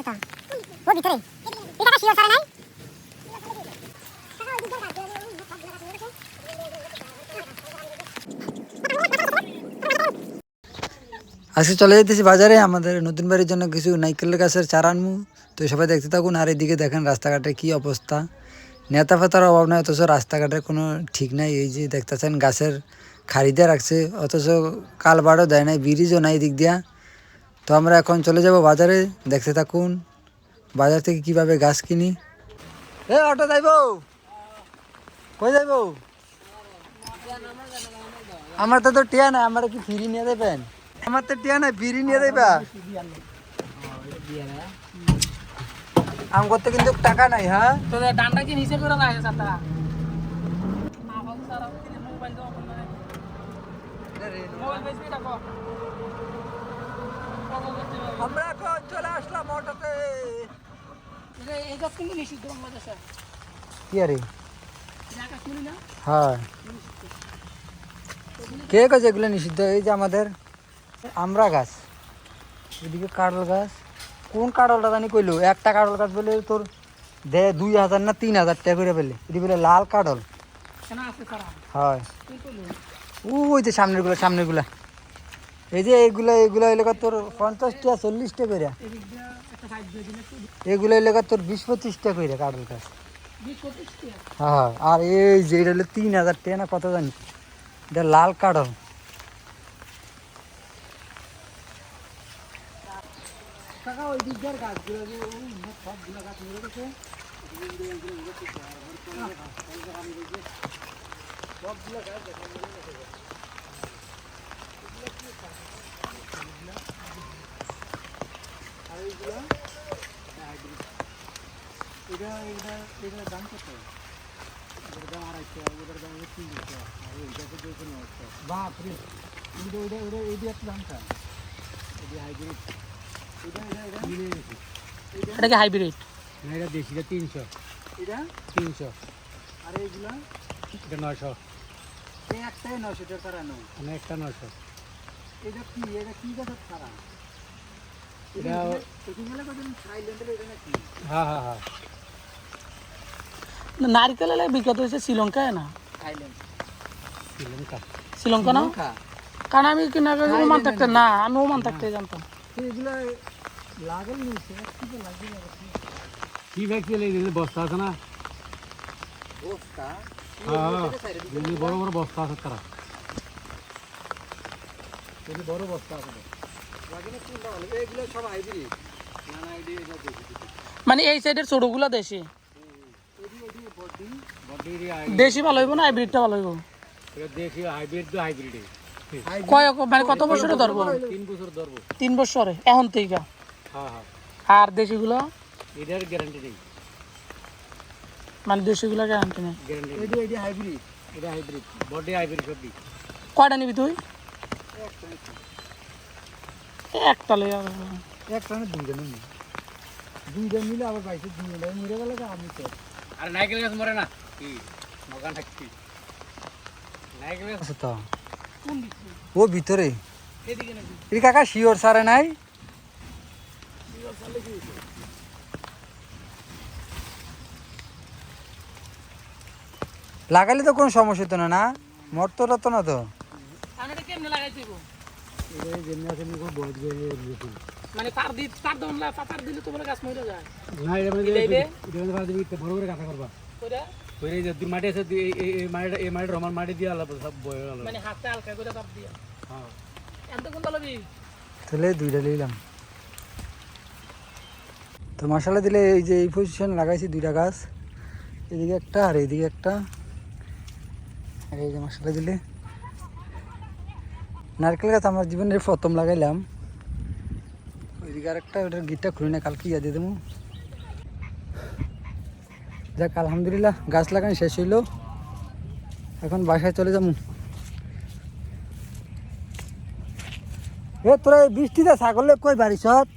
তো ও ভিতরে এটা শিওর সারা নাই আজকে চলে যেতেছি বাজারে আমাদের নতুন বাড়ির জন্য কিছু নাইকেলের গাছের চারা আনবো। তো সবাই দেখতে থাকুন। আর এদিকে দেখেন রাস্তাঘাটের কি অবস্থা, নেতা ফেতার অভাব নাই, অথচ রাস্তাঘাটের কোনো ঠিক নাই। এই যে দেখতেছেন গাছের খাড়িতে রাখছে, অথচ কালবারও দেয় নাই, ব্রিজও নাই দিক দিয়া। তো আমরা এখন চলে যাব বাজারে, দেখতে থাকুন বাজার থেকে কিভাবে গাছ কিনি। এ অটো যাইব, কই যাইব? আমার তো টিয়া নাই, আমার কি ফ্রি নিয়ে দেবেন? আমার তো টিয়া নাই, ফ্রি নিয়ে দেবা? আম করতে কিন্তু টাকা নাই। হ্যাঁ তো ডান্ডা কি নিচে করে রাখে সাতা না ভালো সারা মোবাইল দাও আপনারা মোবাইল বেশি রাখো আমরা এখন চলে আসলাম অটোতে। এই গাছ কিন্তু নিষিদ্ধ বাংলাদেশে কি আরে জায়গা শুনি না হ্যাঁ কে গাছ এগুলো নিষিদ্ধ? এই যে আমাদের আমরা গাছ, এদিকে কাঁঠাল গাছ। কোন কাঁঠালটা জানি কইলো, একটা কাঁঠাল গাছ বলে তোর 2000 না 3000 টাকা করে পেলে। এটি বলে লাল কাঁঠাল। কেন আছে সারা হয় তুই কইলো ওই যে সামনের গুলা এই যে এইগুলা এলাকা তোর 50 টাকা 40 টাকা করে। এদিক দিয়ে একটা সাইড দিয়ে দিলে এগুলো এলাকা তোর 20-25 টাকা করে কাঁঠাল গাছ। 20-25 টাকা হ্যাঁ আর এই যে এটা হলো 3000 টাকা না কত জানি, এটা লাল কাঁঠাল। টাকা ওই দিক দিয়ে গাছগুলো সবগুলো গাছ মরে গেছে সবগুলো গাছ আর এইগুলো এটা দাম কত? এটার দাম 250, ওটার দাম 300, আর এইটাকে 290। বাপরে ওইটা একটু দামটা এটা হাইব্রিড, এটা কি হাইব্রিড না? এটা দেশিটা 300, এটা 300, আর এইগুলা এটা 900। এই একটাই 900 টাকা তারা নাও, মানে একটা 900। এটা কি গাছের তারা? এটা এখানে কতদিন থাইল্যান্ডের এটা নাকি? হ্যাঁ হ্যাঁ হ্যাঁ নারকেল বিখ্যাত হয়েছে শ্রীলঙ্কায় না থাইল্যান্ড? শ্রীলঙ্কা না, কারণ আমি ওমান থাকতে না, আমি ওমান থাকতে জানতাম। এগুলো লাগল নিছে কি লাগবে কি ভ্যাকসিন বস্তা আছে না? বস্তা? হ্যাঁ বড় বড় বস্তা আছে তারা, এই বড় বস্তা আছে লাগিনে কি ভালো। এগুলো সব হাইব্রিড না? না মানে এই সাইডের ছোটগুলা দেশি, দেশি ভালো হইব না হাইব্রিডটা ভালো হইব? এটা দেশি হাইব্রিড তো হাইব্রিডে কয় মানে কত বছরে ধরবো? 3 বছর ধরবো। 3 বছরে এখন থেকে? হ্যাঁ হ্যাঁ। আর দেশিগুলো এটার গ্যারান্টি নেই, মানে দেশিগুলো গ্যারান্টি নেই। এটা হাইব্রিড, এটা হাইব্রিড বডি হাইব্রিড সবই। কয়টা নিবি তুই? একটা লই আর একটা না দুইটা নিবি, দুইটা নিলে আবার বাইসে দুইটা মরে গেলে আমি তো। আর নাইকেল গাছ মরে না কি মগান থাকি নাইকেল গাছ তো কোন দিকে? ও ভিতরে এদিকে নাকি? এই কাকা শিওর সারে নাই শিওর সালে কি লাগালে তো কোনো সমস্যা হতো না, না মরতো তো না তো। আমি এটা কেমনে লাগাইছি গো? এই যেমনি আছে নিকো বড় গয়ে দিছি, মানে তার দনলা পাতার দিলে তো বলে গাছ মরে যায় না? এটা মানে এটা পার দিবি বড় করে গাছা করবা কইরা কইরে যে দুই মাটি আছে, এই মাটি রমান মাটি দিয়া আলাদা সব বয়ে গেল, মানে হাতে হালকা করে চাপ দিয়া। হ্যাঁ এত কোনটা লবি তাহলে দুইটা লইলাম তো মশলা দিলে। এই যে এই পজিশন লাগাইছি দুইটা গাছ, এদিকে একটা আর এইদিকে একটা। আর এই যে মশলা দিলে নারকেল গাছ আমার জীবনের প্রথম লাগাইলাম। ওইদিকে আর একটা, ওটার গিটটা খুলে না, কালকে ইয়া দিয়ে দেবো। যাক আলহামদুলিল্লাহ গাছ লাগানো শেষ হইলো, এখন বাসায় চলে যাবো। এ তোরা এই বৃষ্টিতে ছাগলে কই বাড়িছত?